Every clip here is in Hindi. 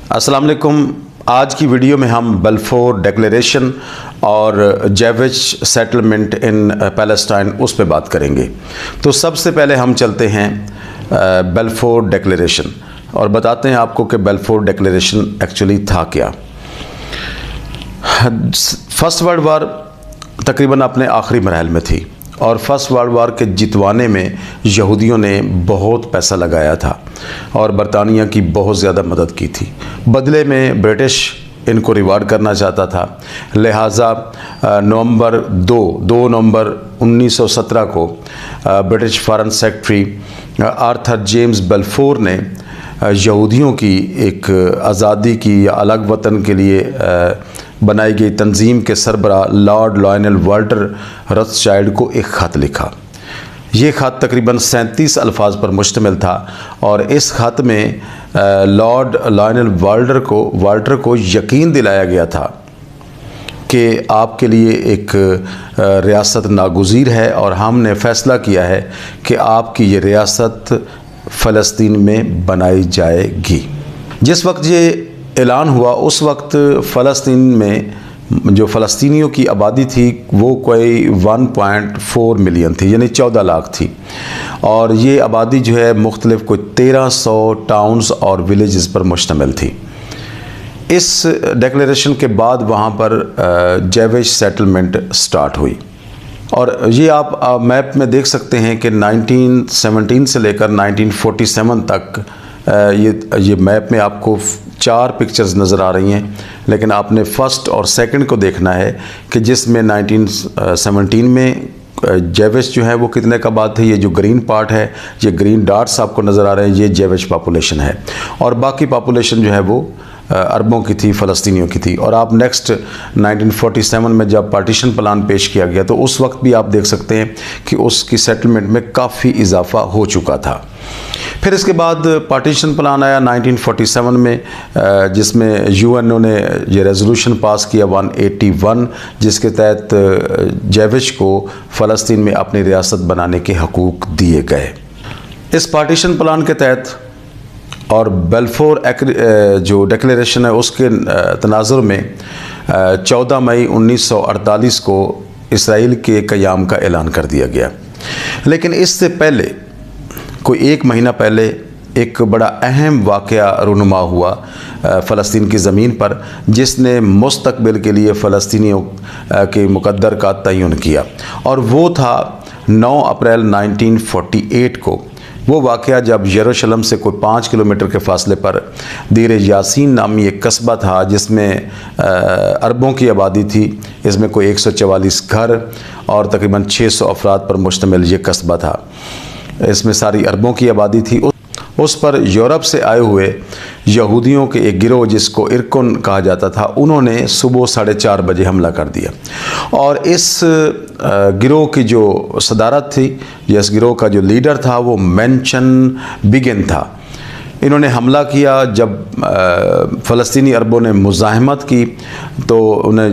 अस्सलाम वालेकुम। आज की वीडियो में हम बल्फोर डिक्लेरेशन और जेविश सेटलमेंट इन पैलेस्टाइन उस पे बात करेंगे। तो सबसे पहले हम चलते हैं बल्फोर डिक्लेरेशन और बताते हैं आपको कि बल्फोर डिक्लेरेशन एक्चुअली था क्या। फर्स्ट वर्ल्ड वार तकरीबन अपने आखिरी मरहल में थी और फर्स्ट वर्ल्ड वार के जितवाने में यहूदियों ने बहुत पैसा लगाया था और बरतानिया की बहुत ज़्यादा मदद की थी। बदले में ब्रिटिश इनको रिवार्ड करना चाहता था। लिहाजा नवंबर 2 नवंबर 1917 को British foreign secretary Arthur James Balfour ने यहूदियों की एक आज़ादी की या अलग वतन के लिए बनाई गई तंजीम के सरबराह लॉर्ड लायनल वाल्टर रथस्चाइल्ड को एक ख़त लिखा। ये ख़त तकरीबन 37 अल्फाज पर मुश्तमिल था और इस ख़त में लॉर्ड लायनल वाल्टर को यकीन दिलाया गया था कि आपके लिए एक रियासत नागुज़ीर है और हमने फ़ैसला किया है कि आपकी ये रियासत फ़लस्तीन में बनाई जाएगी। जिस वक्त ये ऐलान हुआ उस वक्त फ़लस्तीन में जो फ़लस्तीनियों की आबादी थी वो कोई 1.4 मिलियन थी, यानी 14 लाख थी। और ये आबादी जो है मुख्तलिफ कोई 1300 टाउन्स और विलेजेस पर मुश्तमिल थी। इस डिक्लेरेशन के बाद वहाँ पर जेविश सेटलमेंट स्टार्ट हुई और ये आप मैप में देख सकते हैं कि 1917 से लेकर 1947 तक ये मैप में आपको 4 पिक्चर्स नज़र आ रही हैं, लेकिन आपने फर्स्ट और सेकंड को देखना है कि जिसमें 1917 में जेविश जो है वो कितने का बात है। ये जो ग्रीन पार्ट है, ये ग्रीन डॉट्स आपको नज़र आ रहे हैं, ये जेविश पॉपुलेशन है और बाकी पॉपुलेशन जो है वो अरबों की थी, फ़लस्तीनियों की थी। और आप नेक्स्ट 1947 में जब पार्टीशन प्लान पेश किया गया तो उस वक्त भी आप देख सकते हैं कि उसकी सेटलमेंट में काफ़ी इजाफा हो चुका था। फिर इसके बाद पार्टीशन प्लान आया 1947 में, जिसमें यूएनओ ने ये रेजोल्यूशन पास किया 181, जिसके तहत जेविश को फ़लस्तीन में अपनी रियासत बनाने के हकूक़ दिए गए। इस पार्टीशन प्लान के तहत और बल्फोर जो डिक्लेरेशन है उसके तनाजुर में 14 मई 1948 को इसराइल के क़याम का ऐलान कर दिया गया। लेकिन इससे पहले कोई 1 महीना पहले एक बड़ा अहम वाक़या रूनुमा हुआ फ़लस्तीन की ज़मीन पर, जिसने मुस्तक़बिल के लिए फ़लस्तीनियों के मुक़द्दर का तयन किया और वो था 9 अप्रैल 1948 को। वो वाक़या जब यरूशलेम से कोई 5 किलोमीटर के फासले पर दीर यासीन नामी एक कस्बा था जिसमें अरबों की आबादी थी। इसमें कोई 144 घर और तकरीबन 600 अफराद पर मुश्तमिल ये कस्बा था। इसमें सारी अरबों की आबादी थी। उस पर यूरोप से आए हुए यहूदियों के एक गिरोह जिसको इरकुन कहा जाता था, उन्होंने सुबह 4:30 बजे हमला कर दिया और इस गिरोह की जो सदारत थी, इस गिरोह का जो लीडर था वो मेंशन बिगिन था। इन्होंने हमला किया। जब फ़लस्तीनी अरबों ने मुज़ाहमत की तो उन्हें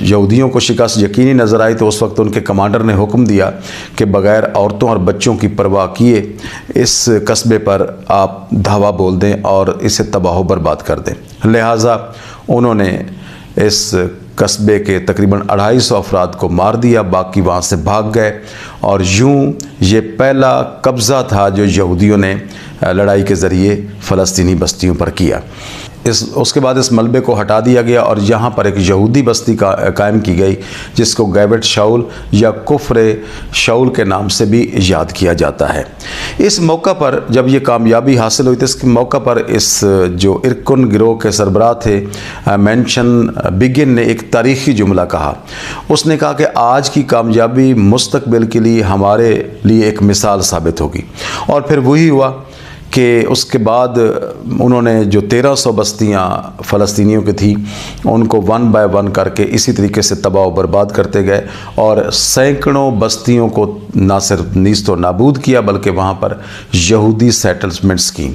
यहूदियों को शिकस्त यकीनी नज़र आई। तो उस वक्त उनके कमांडर ने हुक्म दिया कि बग़ैर औरतों और बच्चों की परवाह किए इस कस्बे पर आप धावा बोल दें और इसे तबाह बर्बाद कर दें। लिहाजा उन्होंने इस कस्बे के तकरीबन 250 अफराद को मार दिया, बाकी वहाँ से भाग गए और यूँ ये पहला कब्ज़ा था जो यहूदियों ने लड़ाई के ज़रिए फ़लस्तीनी बस्तियों पर किया। उसके बाद इस मलबे को हटा दिया गया और यहाँ पर एक यहूदी बस्ती कायम की गई जिसको गैबट शाउल या कुफ्र शाउल के नाम से भी याद किया जाता है। इस मौका पर जब ये कामयाबी हासिल हुई तो इस मौका पर इस जो इरकुन गिरोह के सरबराह थे मेंशन बिगिन ने एक तारीख़ी जुमला कहा। उसने कहा कि आज की कामयाबी मुस्तक़बिल के लिए हमारे लिए एक मिसाल साबित होगी। और फिर वही हुआ कि उसके बाद उन्होंने जो 1300 बस्तियाँ फ़लस्तीनियों की थी उनको 1 बाय 1 करके इसी तरीके से तबाह बर्बाद करते गए और सैकड़ों बस्तियों को ना सिर्फ नीस्त व नाबूद किया बल्कि वहाँ पर यहूदी सेटलमेंट्स की।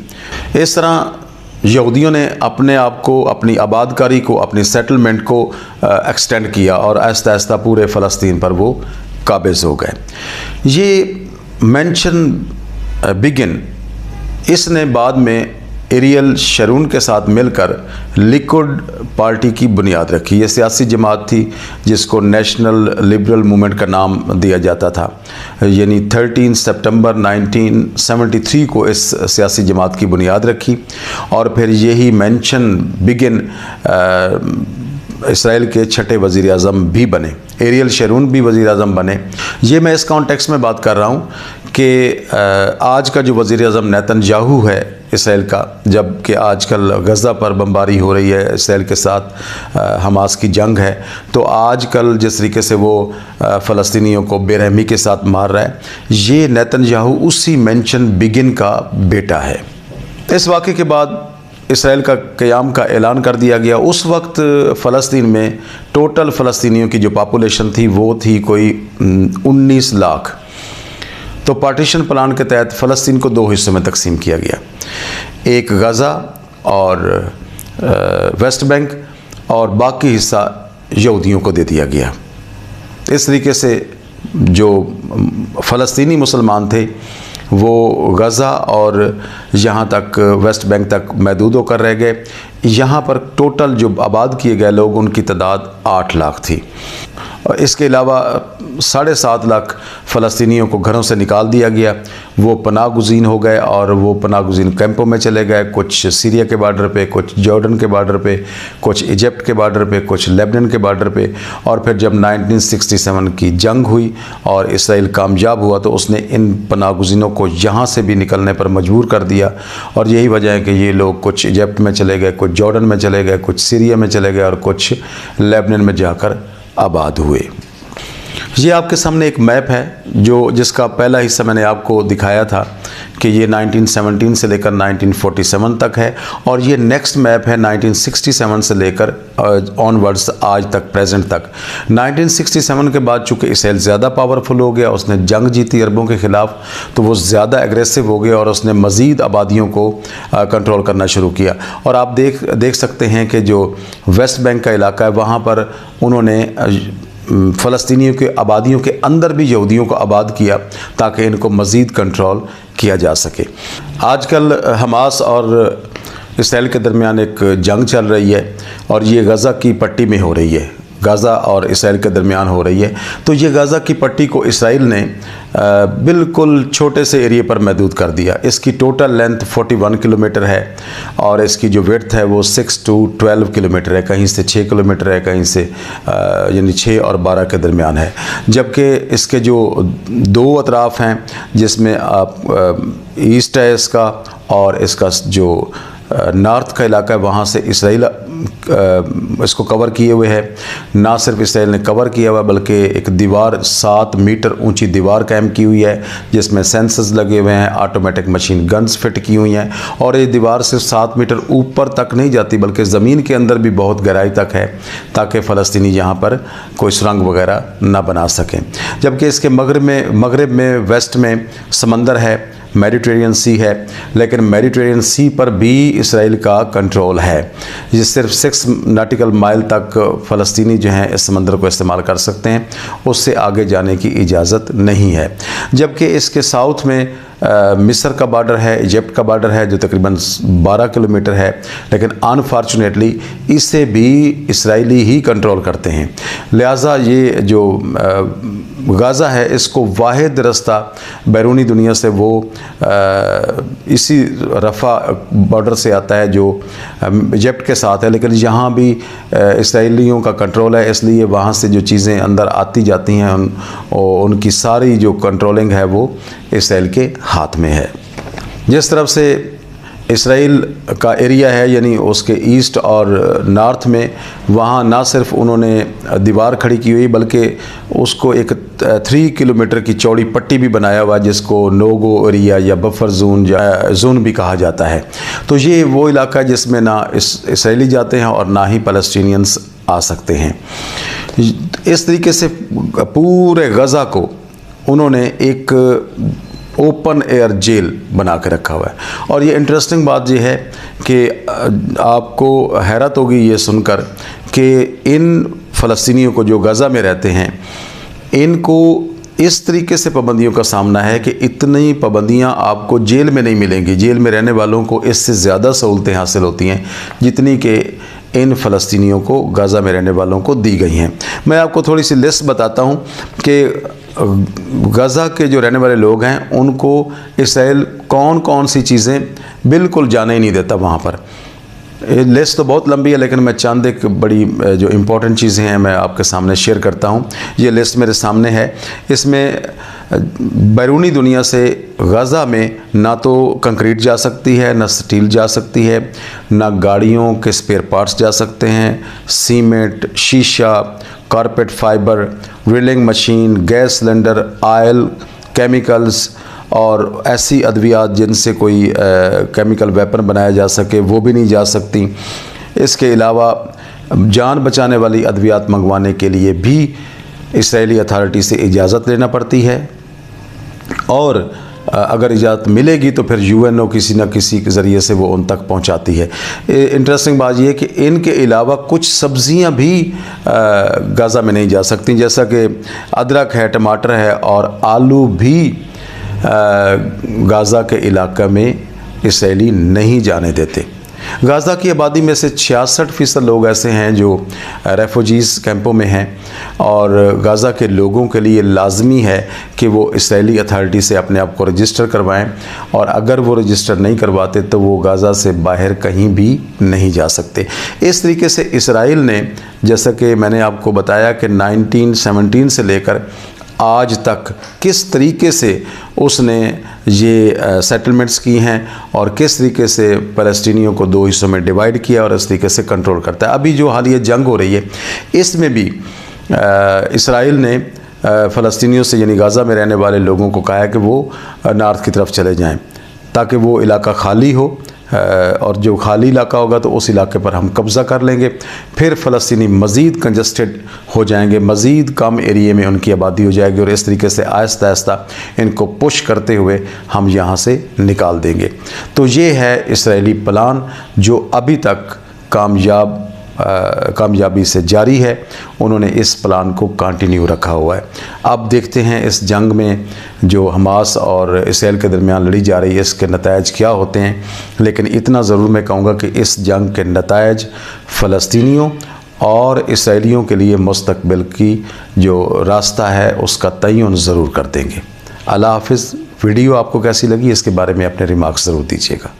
इस तरह यहूदियों ने अपने आप को, अपनी आबादकारी को, अपनी सेटलमेंट को एक्सटेंड किया और आहिस्ता आहिस्ता पूरे फ़लस्तीन पर वो काबिज़ हो गए। ये मेंशन बिगिन इसने बाद में एरियल शरून के साथ मिलकर लिकुड पार्टी की बुनियाद रखी। ये सियासी जमात थी जिसको नेशनल लिबरल मूवमेंट का नाम दिया जाता था। यानी 13 सितंबर 1973 को इस सियासी जमात की बुनियाद रखी और फिर यही मेंशन बिगिन इसराइल के छठे वज़ीर आज़म भी बने, एरियल शरून भी वज़ीर आज़म बने। ये मैं इस कॉन्टेक्स्ट में बात कर रहा हूँ कि आज का जो वज़ीर आज़म नेतन्याहू है इसराइल का, जबकि आजकल गज़ा पर बमबारी हो रही है, इसराइल के साथ हमास की जंग है, तो आजकल जिस तरीके से वो फ़लस्तीनियों को बेरहमी के साथ मार रहा है, ये नेतन्याहू उसी मेंशन बिगिन का बेटा है। इस वाक़े के बाद इसराइल का क़याम का ऐलान कर दिया गया। उस वक्त फ़लस्तीन में टोटल फ़लस्तीनियों की जो पॉपुलेशन थी वो थी कोई 19 लाख। तो पार्टीशन प्लान के तहत फ़लस्तीन को 2 हिस्सों में तकसीम किया गया, एक गज़ा और वेस्ट बैंक, और बाकी हिस्सा यहूदियों को दे दिया गया। इस तरीके से जो फ़लस्तीनी मुसलमान थे वो गज़ा और यहाँ तक वेस्ट बैंक तक महदूद होकर रह गए। यहाँ पर टोटल जो आबाद किए गए लोग, उनकी तादाद 8 लाख थी। और इसके अलावा 7.5 लाख फ़लस्तीनियों को घरों से निकाल दिया गया। वो पनाह गुज़ीन हो गए और वो पनाह गुज़ीन कैंपों में चले गए, कुछ सीरिया के बॉर्डर पे, कुछ जॉर्डन के बॉर्डर पे, कुछ इजिप्ट के बॉर्डर पे, कुछ लेबनान के बॉर्डर पे। और फिर जब 1967 की जंग हुई और इसराइल कामयाब हुआ तो उसने इन पनाह गुज़ीनों को यहाँ से भी निकलने पर मजबूर कर दिया। और यही वजह है कि ये लोग कुछ इजिप्ट में चले गए, कुछ जॉर्डन में चले गए, कुछ सीरिया में चले गए और कुछ लेबनान में जाकर आबाद हुए। ये आपके सामने एक मैप है जिसका पहला हिस्सा मैंने आपको दिखाया था कि ये 1917 से लेकर 1947 तक है, और ये नेक्स्ट मैप है 1967 से लेकर ऑनवर्ड्स आज तक, प्रेजेंट तक। 1967 के बाद चूँकि इसराइल ज़्यादा पावरफुल हो गया, उसने जंग जीती अरबों के ख़िलाफ़, तो वो ज़्यादा एग्रेसिव हो गया और उसने मज़ीद आबादियों को कंट्रोल करना शुरू किया। और आप देख सकते हैं कि जो वेस्ट बैंक का इलाका है वहाँ पर उन्होंने फ़लस्तीनियों के आबादियों के अंदर भी यहूदियों को आबाद किया ताकि इनको मज़ीद कंट्रोल किया जा सके। आजकल हमास और इसराइल के दरमियान एक जंग चल रही है और ये गज़ा की पट्टी में हो रही है, गाज़ा और इसराइल के दरमियान हो रही है। तो ये गाज़ा की पट्टी को इसराइल ने बिल्कुल छोटे से एरिया पर महदूद कर दिया। इसकी टोटल लेंथ 41 किलोमीटर है और इसकी जो विड्थ है वो 6 to 12 किलोमीटर है, कहीं से 6 किलोमीटर है, कहीं से यानी 6 और 12 के दरमियान है। जबकि इसके जो 2 अतराफ़ हैं जिसमें आप ईस्ट है इसका और इसका जो नॉर्थ का इलाका है, वहाँ से इसराइल इसको कवर किए हुए है। ना सिर्फ इसराइल ने कवर किया हुआ बल्कि एक दीवार 7 मीटर ऊंची दीवार कायम की हुई है जिसमें सेंसर्स लगे हुए हैं, ऑटोमेटिक मशीन गन्स फिट की हुई हैं। और ये दीवार सिर्फ 7 मीटर ऊपर तक नहीं जाती बल्कि ज़मीन के अंदर भी बहुत गहराई तक है ताकि फ़लस्तीनी यहाँ पर कोई सुरंग वगैरह ना बना सकें। जबकि इसके मगरब में वेस्ट में समंदर है, मेडिटेरियन सी है, लेकिन मेडिटेरियन सी पर भी इसराइल का कंट्रोल है। ये सिर्फ 6 नॉटिकल माइल तक फ़लस्तीनी जो हैं इस समंदर को इस्तेमाल कर सकते हैं, उससे आगे जाने की इजाज़त नहीं है। जबकि इसके साउथ में मिस्र का बॉर्डर है, इजिप्ट का बॉर्डर है जो तकरीबन 12 किलोमीटर है, लेकिन अनफॉर्चुनेटली इसे भी इसराइली ही कंट्रोल करते हैं। लिहाजा ये जो गाज़ा है इसको वाहिद रास्ता बैरूनी दुनिया से वो इसी रफ़ा बॉर्डर से आता है जो इजिप्ट के साथ है, लेकिन यहाँ भी इसराइलियों का कंट्रोल है, इसलिए वहाँ से जो चीज़ें अंदर आती जाती हैं उनकी सारी जो कंट्रोलिंग है वो इसराइल के हाथ में है। जिस तरफ से इसराइल का एरिया है यानी उसके ईस्ट और नॉर्थ में, वहाँ ना सिर्फ उन्होंने दीवार खड़ी की हुई बल्कि उसको एक 3 किलोमीटर की चौड़ी पट्टी भी बनाया हुआ जिसको नो गो एरिया या बफर जोन भी कहा जाता है। तो ये वो इलाका है जिसमें ना इसराइली जाते हैं और ना ही पैलेस्टीनियंस आ सकते हैं। इस तरीके से पूरे गज़ा को उन्होंने एक ओपन एयर जेल बना के रखा हुआ है। और ये इंटरेस्टिंग बात ये है कि आपको हैरत होगी ये सुनकर कि इन फ़लस्तीनियों को जो गज़ा में रहते हैं इनको इस तरीके से पाबंदियों का सामना है कि इतनी पाबंदियां आपको जेल में नहीं मिलेंगी। जेल में रहने वालों को इससे ज़्यादा सहूलतें हासिल होती हैं जितनी कि इन फ़लस्तीनियों को गाज़ा में रहने वालों को दी गई हैं। मैं आपको थोड़ी सी लिस्ट बताता हूँ कि गाज़ा के जो रहने वाले लोग हैं उनको इसराइल कौन कौन सी चीज़ें बिल्कुल जाने ही नहीं देता वहाँ पर। लिस्ट तो बहुत लंबी है, लेकिन मैं चंद एक बड़ी जो इम्पोर्टेंट चीज़ें हैं मैं आपके सामने शेयर करता हूँ। ये लिस्ट मेरे सामने है। इसमें बैरूनी दुनिया से गाज़ा में ना तो कंक्रीट जा सकती है, ना स्टील जा सकती है, ना गाड़ियों के स्पेयर पार्ट्स जा सकते हैं। सीमेंट, शीशा, carpet fibre, drilling machine, gas cylinder, oil, chemicals और ऐसी अद्वियात जिनसे कोई केमिकल वेपन बनाया जा सके वो भी नहीं जा सकती। इसके अलावा जान बचाने वाली अद्वियात मंगवाने के लिए भी इसराइली अथॉरिटी से इजाज़त लेना पड़ती है, और अगर इजाज़त मिलेगी तो फिर यूएनओ किसी न किसी के ज़रिए से वो उन तक पहुंचाती है। इंटरेस्टिंग बात यह है कि इनके अलावा कुछ सब्ज़ियां भी गाज़ा में नहीं जा सकती, जैसा कि अदरक है, टमाटर है और आलू भी गाज़ा के इलाके में इसराइली नहीं जाने देते। गाज़ा की आबादी में से 66% लोग ऐसे हैं जो रेफ्यूजीज़ कैंपों में हैं, और गाज़ा के लोगों के लिए लाजमी है कि वो इसराइली अथॉरिटी से अपने आप को रजिस्टर करवाएं, और अगर वो रजिस्टर नहीं करवाते तो वो गाज़ा से बाहर कहीं भी नहीं जा सकते। इस तरीके से इसराइल ने, जैसा कि मैंने आपको बताया कि 1917 से लेकर आज तक किस तरीके से उसने ये सेटलमेंट्स की हैं और किस तरीके से फ़लस्तीनियों को दो हिस्सों में डिवाइड किया और इस तरीके से कंट्रोल करता है। अभी जो हालिया जंग हो रही है इसमें भी इसराइल ने फ़लस्तीनियों से, यानी गाज़ा में रहने वाले लोगों को कहा है कि वो नॉर्थ की तरफ चले जाएं ताकि वो इलाका खाली हो, और जो खाली इलाका होगा तो उस इलाके पर हम कब्ज़ा कर लेंगे। फिर फ़लस्तीनी मज़ीद कंजस्टेड हो जाएंगे, मज़ीद कम एरिए में उनकी आबादी हो जाएगी, और इस तरीके से आहिस्ता आहिस्ता इनको पुश करते हुए हम यहाँ से निकाल देंगे। तो ये है इसराइली प्लान जो अभी तक कामयाबी से जारी है। उन्होंने इस प्लान को कंटिन्यू रखा हुआ है। अब देखते हैं इस जंग में जो हमास और इसराइल के दरमियान लड़ी जा रही है इसके नतायज क्या होते हैं, लेकिन इतना ज़रूर मैं कहूँगा कि इस जंग के नतायज फ़लस्तीनियों और इसराइलियों के लिए मुस्तकबिल की जो रास्ता है उसका तयन ज़रूर कर देंगे। अल्लाह हाफ़िज़। वीडियो आपको कैसी लगी इसके बारे में अपने रिमार्क्स ज़रूर दीजिएगा।